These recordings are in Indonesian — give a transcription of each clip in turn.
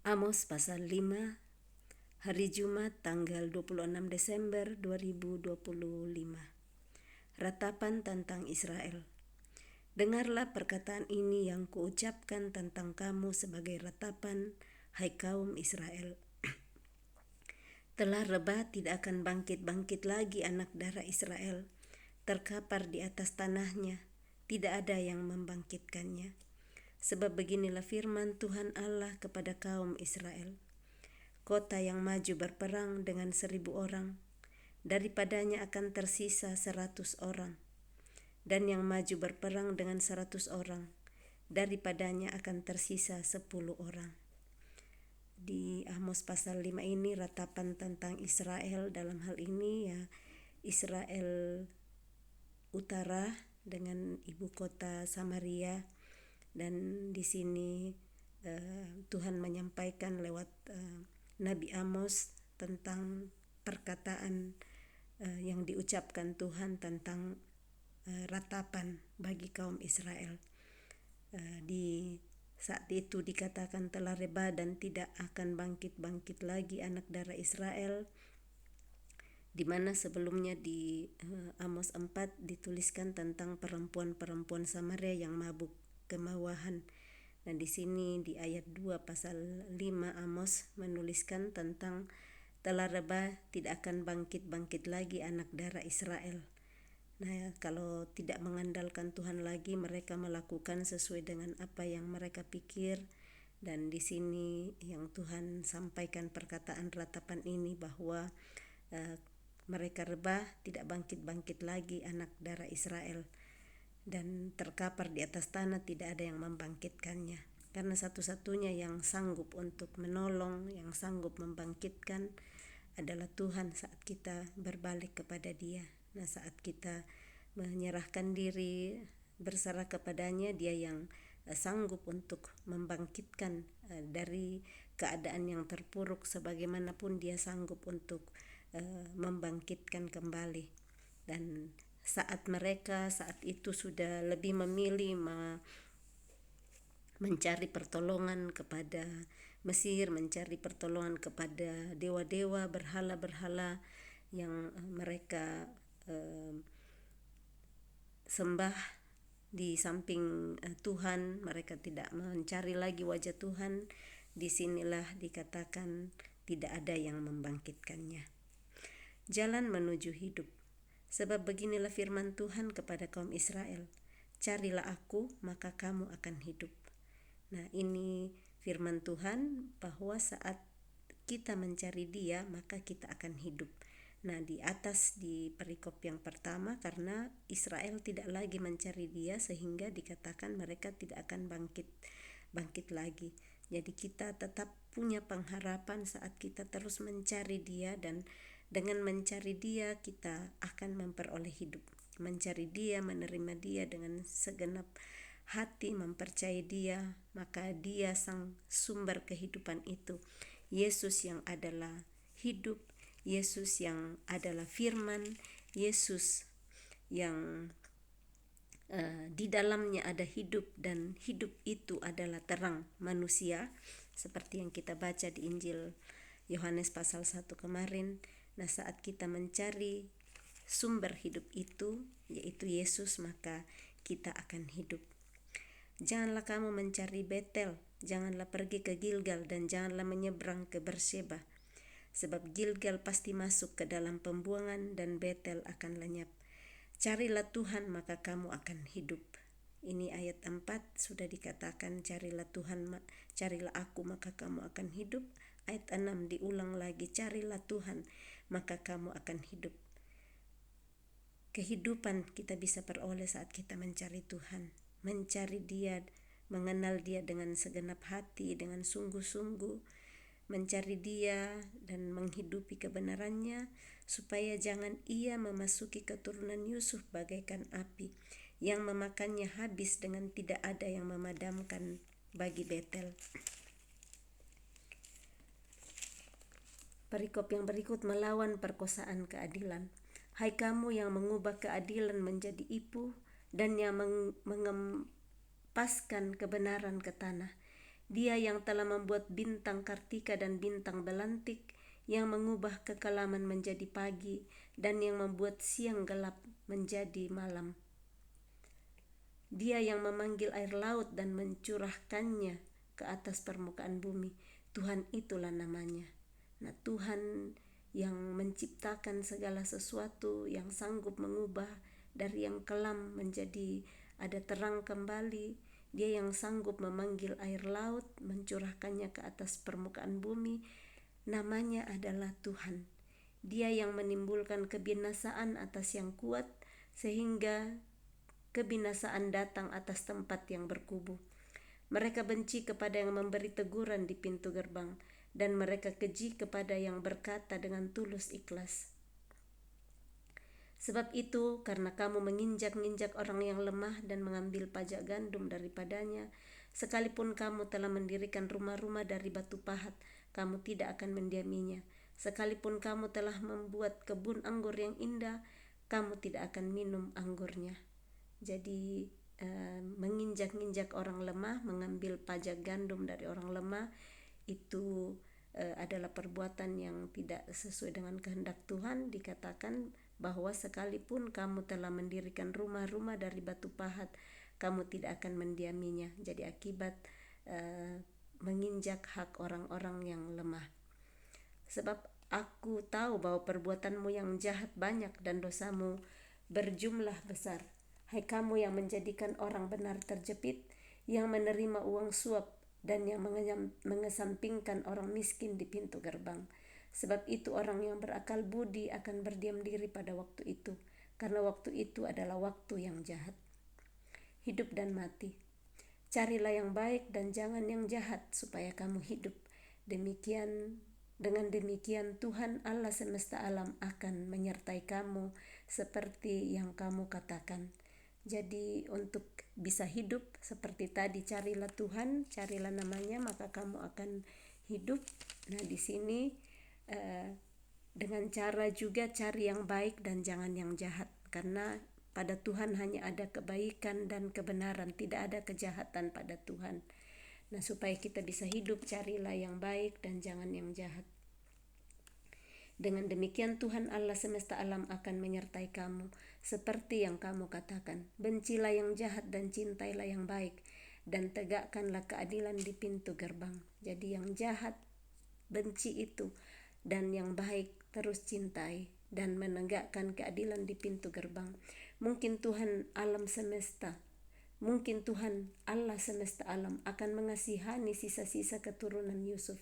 Amos pasal 5, hari Jumat tanggal 26 Desember 2025. Ratapan tentang Israel. Dengarlah perkataan ini yang kuucapkan tentang kamu sebagai ratapan, hai kaum Israel. Telah rebah tidak akan bangkit-bangkit lagi anak darah Israel, terkapar di atas tanahnya, tidak ada yang membangkitkannya. Sebab beginilah firman Tuhan Allah kepada kaum Israel. Kota yang maju berperang dengan 1.000 orang, daripadanya akan tersisa 100 orang. Dan yang maju berperang dengan 100 orang, daripadanya akan tersisa 10 orang. Di Amos pasal 5 ini ratapan tentang Israel, dalam hal ini ya Israel Utara dengan ibu kota Samaria. Dan di sini Tuhan menyampaikan lewat Nabi Amos tentang perkataan yang diucapkan Tuhan tentang ratapan bagi kaum Israel. Di saat itu dikatakan telah rebah dan tidak akan bangkit-bangkit lagi anak darah Israel, di mana sebelumnya di Amos 4 dituliskan tentang perempuan-perempuan Samaria yang mabuk kemawahan. Nah, di sini di ayat 2 pasal 5 Amos menuliskan tentang telah rebah tidak akan bangkit-bangkit lagi anak darah Israel. Nah, kalau tidak mengandalkan Tuhan lagi, mereka melakukan sesuai dengan apa yang mereka pikir. Dan di sini yang Tuhan sampaikan perkataan ratapan ini bahwa mereka rebah tidak bangkit-bangkit lagi anak darah Israel, dan terkapar di atas tanah tidak ada yang membangkitkannya. Karena satu-satunya yang sanggup untuk menolong, yang sanggup membangkitkan adalah Tuhan saat kita berbalik kepada Dia. Nah, saat kita menyerahkan diri, berserah kepadanya, Dia yang sanggup untuk membangkitkan dari keadaan yang terpuruk, sebagaimanapun Dia sanggup untuk membangkitkan kembali. Dan saat itu sudah lebih memilih mencari pertolongan kepada Mesir, mencari pertolongan kepada dewa-dewa, berhala-berhala yang mereka sembah di samping Tuhan. Mereka tidak mencari lagi wajah Tuhan. Disinilah dikatakan tidak ada yang membangkitkannya. Jalan menuju hidup. Sebab beginilah firman Tuhan kepada kaum Israel, carilah aku maka kamu akan hidup. Nah, ini firman Tuhan bahwa saat kita mencari Dia maka kita akan hidup. Nah, di atas di perikop yang pertama, karena Israel tidak lagi mencari Dia sehingga dikatakan mereka tidak akan bangkit lagi. Jadi kita tetap punya pengharapan saat kita terus mencari Dia, dan dengan mencari Dia kita akan memperoleh hidup. Mencari Dia, menerima Dia dengan segenap hati, mempercayai Dia, maka Dia sang sumber kehidupan itu. Yesus yang adalah hidup, Yesus yang adalah firman, Yesus yang di dalamnya ada hidup, dan hidup itu adalah terang manusia, seperti yang kita baca di Injil Yohanes pasal 1 kemarin. Nah, saat kita mencari sumber hidup itu, yaitu Yesus, maka kita akan hidup. Janganlah kamu mencari Betel, janganlah pergi ke Gilgal, dan janganlah menyeberang ke Berseba. Sebab Gilgal pasti masuk ke dalam pembuangan dan Betel akan lenyap. Carilah Tuhan maka kamu akan hidup. Ini ayat 4 sudah dikatakan carilah Tuhan, carilah aku maka kamu akan hidup. Ayat 6 diulang lagi, carilah Tuhan maka kamu akan hidup. Kehidupan kita bisa peroleh saat kita mencari Tuhan, mencari Dia, mengenal Dia dengan segenap hati, dengan sungguh-sungguh mencari Dia dan menghidupi kebenarannya, supaya jangan ia memasuki keturunan Yusuf bagaikan api yang memakannya habis dengan tidak ada yang memadamkan bagi Betel. Perikop yang berikut melawan perkosaan keadilan. Hai kamu yang mengubah keadilan menjadi ipuh dan yang mengempaskan kebenaran ke tanah, Dia yang telah membuat bintang Kartika dan bintang belantik, yang mengubah kekelaman menjadi pagi, dan yang membuat siang gelap menjadi malam. Dia yang memanggil air laut dan mencurahkannya ke atas permukaan bumi. Tuhan itulah namanya. Nah, Tuhan yang menciptakan segala sesuatu, yang sanggup mengubah dari yang kelam menjadi ada terang kembali. Dia yang sanggup memanggil air laut, mencurahkannya ke atas permukaan bumi. Namanya adalah Tuhan. Dia yang menimbulkan kebinasaan atas yang kuat, sehingga kebinasaan datang atas tempat yang berkubu. Mereka benci kepada yang memberi teguran di pintu gerbang, dan mereka keji kepada yang berkata dengan tulus ikhlas. Sebab itu, karena kamu menginjak-injak orang yang lemah dan mengambil pajak gandum daripadanya, sekalipun kamu telah mendirikan rumah-rumah dari batu pahat, kamu tidak akan mendiaminya. Sekalipun kamu telah membuat kebun anggur yang indah, kamu tidak akan minum anggurnya. Jadi menginjak-injak orang lemah, mengambil pajak gandum dari orang lemah, itu adalah perbuatan yang tidak sesuai dengan kehendak Tuhan. Dikatakan bahwa sekalipun kamu telah mendirikan rumah-rumah dari batu pahat, kamu tidak akan mendiaminya. Jadi akibat menginjak hak orang-orang yang lemah. Sebab aku tahu bahwa perbuatanmu yang jahat banyak dan dosamu berjumlah besar. Hai kamu yang menjadikan orang benar terjepit, yang menerima uang suap, dan yang mengesampingkan orang miskin di pintu gerbang. Sebab itu orang yang berakal budi akan berdiam diri pada waktu itu, karena waktu itu adalah waktu yang jahat. Hidup dan mati. Carilah yang baik dan jangan yang jahat, supaya kamu hidup. Dengan demikian Tuhan Allah semesta alam akan menyertai kamu seperti yang kamu katakan. Jadi untuk bisa hidup seperti tadi, carilah Tuhan, carilah namanya, maka kamu akan hidup. Nah, di sini dengan cara juga cari yang baik dan jangan yang jahat, karena pada Tuhan hanya ada kebaikan dan kebenaran, tidak ada kejahatan pada Tuhan. Nah, supaya kita bisa hidup, carilah yang baik dan jangan yang jahat. Dengan demikian Tuhan Allah semesta alam akan menyertai kamu seperti yang kamu katakan. Bencilah yang jahat dan cintailah yang baik, dan tegakkanlah keadilan di pintu gerbang. Jadi yang jahat benci itu, dan yang baik terus cintai dan menegakkan keadilan di pintu gerbang. Mungkin Tuhan Allah semesta alam akan mengasihani sisa-sisa keturunan Yusuf.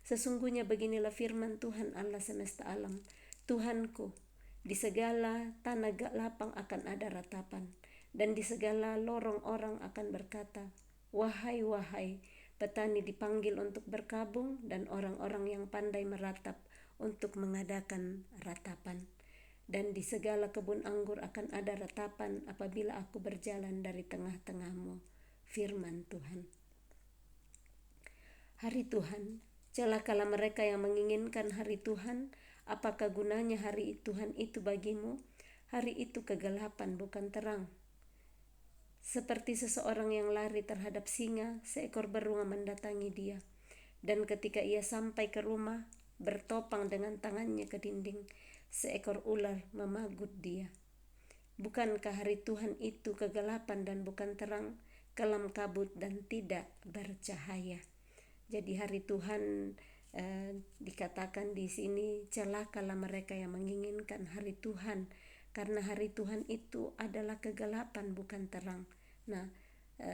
Sesungguhnya beginilah firman Tuhan Allah semesta alam, Tuhanku, di segala tanah lapang akan ada ratapan, dan di segala lorong orang akan berkata, wahai, wahai. Petani dipanggil untuk berkabung, dan orang-orang yang pandai meratap untuk mengadakan ratapan. Dan di segala kebun anggur akan ada ratapan apabila aku berjalan dari tengah-tengahmu. Firman Tuhan. Hari Tuhan. Celakalah mereka yang menginginkan hari Tuhan. Apakah gunanya hari Tuhan itu bagimu? Hari itu kegelapan, bukan terang. Seperti seseorang yang lari terhadap singa, seekor beruang mendatangi dia. Dan ketika ia sampai ke rumah, bertopang dengan tangannya ke dinding, seekor ular memagut dia. Bukankah hari Tuhan itu kegelapan dan bukan terang, kelam kabut dan tidak bercahaya? Jadi hari Tuhan dikatakan di sini, celakalah mereka yang menginginkan hari Tuhan, karena hari Tuhan itu adalah kegelapan bukan terang. Nah,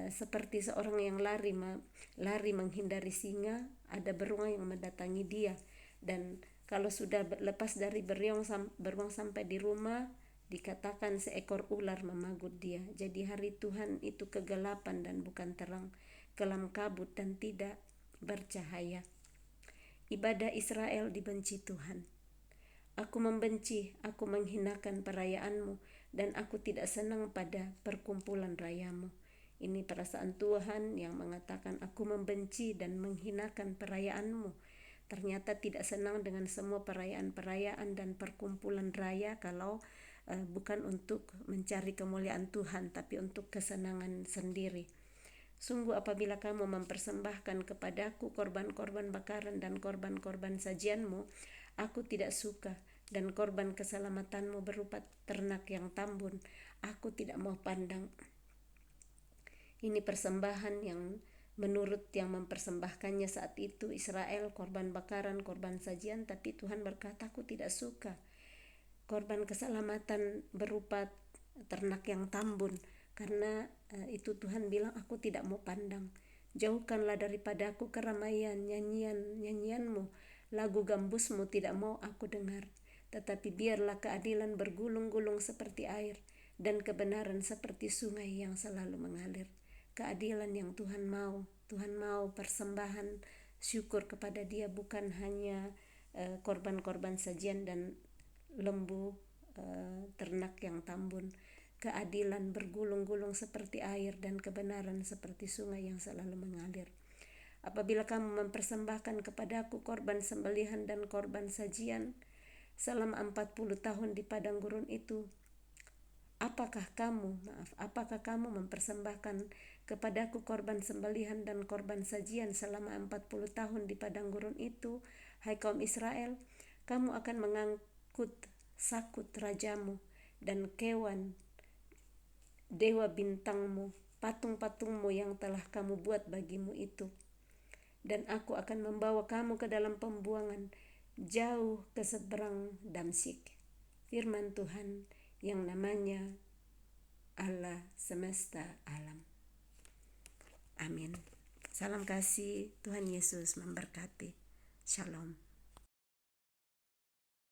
seperti seorang yang lari menghindari singa, ada beruang yang mendatangi dia, dan kalau sudah lepas dari beruang sampai di rumah, dikatakan seekor ular memagut dia. Jadi hari Tuhan itu kegelapan dan bukan terang, kelam kabut dan tidak bercahaya. Ibadah Israel dibenci Tuhan. Aku membenci, aku menghinakan perayaanmu, dan aku tidak senang pada perkumpulan rayamu. Ini perasaan Tuhan yang mengatakan, aku membenci dan menghinakan perayaanmu. Ternyata tidak senang dengan semua perayaan-perayaan dan perkumpulan raya kalau bukan untuk mencari kemuliaan Tuhan, tapi untuk kesenangan sendiri. Sungguh apabila kamu mempersembahkan kepadaku korban-korban bakaran dan korban-korban sajianmu, aku tidak suka, dan korban keselamatanmu berupa ternak yang tambun, aku tidak mau pandang. Ini persembahan yang menurut yang mempersembahkannya saat itu Israel, korban bakaran, korban sajian, tapi Tuhan berkata, aku tidak suka. Korban keselamatan berupa ternak yang tambun, karena itu Tuhan bilang, aku tidak mau pandang. Jauhkanlah daripadaku keramaian, nyanyianmu, lagu gambusmu tidak mau aku dengar. Tetapi biarlah keadilan bergulung-gulung seperti air, dan kebenaran seperti sungai yang selalu mengalir. Keadilan yang Tuhan mau persembahan syukur kepada Dia, bukan hanya korban-korban sajian dan lembu ternak yang tambun. Keadilan bergulung-gulung seperti air, dan kebenaran seperti sungai yang selalu mengalir. Apabila kamu mempersembahkan kepadaku korban sembelihan dan korban sajian selama 40 tahun di padang gurun itu, apakah kamu mempersembahkan kepadaku korban sembelihan dan korban sajian selama 40 tahun di padang gurun itu, hai kaum Israel? Kamu akan mengangkut sakut rajamu dan kewan dewa bintangmu, patung-patungmu yang telah kamu buat bagimu itu. Dan aku akan membawa kamu ke dalam pembuangan, jauh ke seberang Damsyik. Firman Tuhan yang namanya Allah semesta alam. Amin. Salam kasih, Tuhan Yesus memberkati. Shalom.